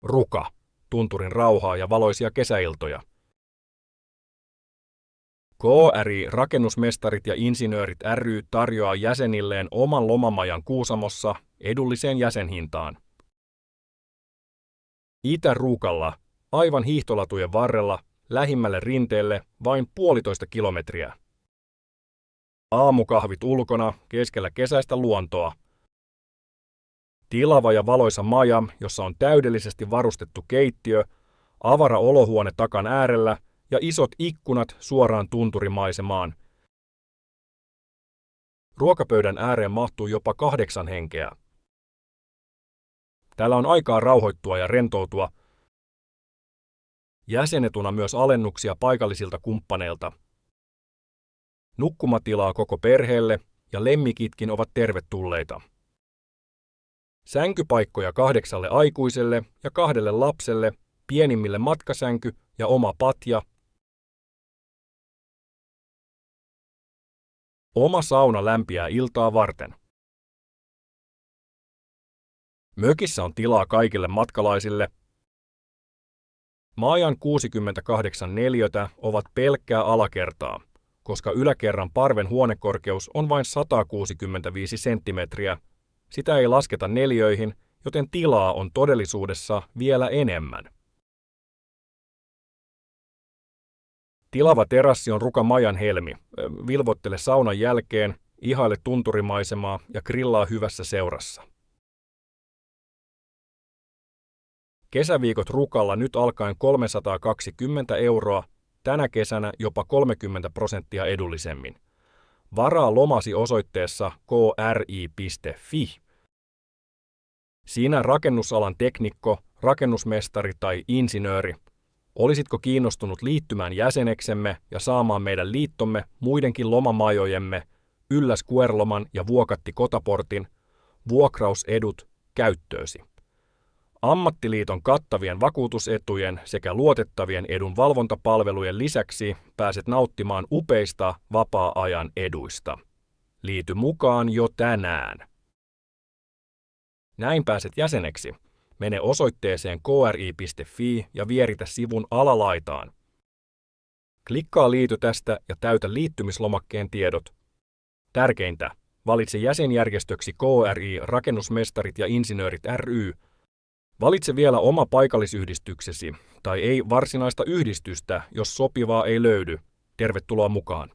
Ruka, tunturin rauhaa ja valoisia kesäiltoja. KRI Rakennusmestarit ja Insinöörit ry tarjoaa jäsenilleen oman lomamajan Kuusamossa edulliseen jäsenhintaan. Itä-Ruukalla, aivan hiihtolatujen varrella, lähimmälle rinteelle vain 1,5 kilometriä. Aamukahvit ulkona keskellä kesäistä luontoa. Tilava ja valoisa maja, jossa on täydellisesti varustettu keittiö, avara olohuone takan äärellä ja isot ikkunat suoraan tunturimaisemaan. Ruokapöydän ääreen mahtuu jopa 8 henkeä. Täällä on aikaa rauhoittua ja rentoutua. Jäsenetuna myös alennuksia paikallisilta kumppaneilta. Nukkumatilaa koko perheelle ja lemmikitkin ovat tervetulleita. Sänkypaikkoja 8 aikuiselle ja 2 lapselle, pienimmille matkasänky ja oma patja. Oma sauna lämpiää iltaa varten. Mökissä on tilaa kaikille matkalaisille. Majan 68 neliötä ovat pelkkää alakertaa, koska yläkerran parven huonekorkeus on vain 165 senttimetriä. Sitä ei lasketa neliöihin, joten tilaa on todellisuudessa vielä enemmän. Tilava terassi on Ruka majan helmi. Vilvoittele saunan jälkeen, ihaile tunturimaisemaa ja grillaa hyvässä seurassa. Kesäviikot Rukalla nyt alkaen 320 €, tänä kesänä jopa 30% edullisemmin. Varaa lomasi osoitteessa kri.fi. Sinä rakennusalan teknikko, rakennusmestari tai insinööri, olisitko kiinnostunut liittymään jäseneksemme ja saamaan meidän liittomme muidenkin lomamajojemme, Ylläs Kuerloman ja Vuokatti Kotaportin, vuokrausedut käyttöösi? Ammattiliiton kattavien vakuutusetujen sekä luotettavien edunvalvontapalvelujen lisäksi pääset nauttimaan upeista vapaa-ajan eduista. Liity mukaan jo tänään. Näin pääset jäseneksi. Mene osoitteeseen kri.fi ja vieritä sivun alalaitaan. Klikkaa liity tästä ja täytä liittymislomakkeen tiedot. Tärkeintä, valitse jäsenjärjestöksi KRI Rakennusmestarit ja Insinöörit ry. Valitse vielä oma paikallisyhdistyksesi tai ei varsinaista yhdistystä, jos sopivaa ei löydy. Tervetuloa mukaan.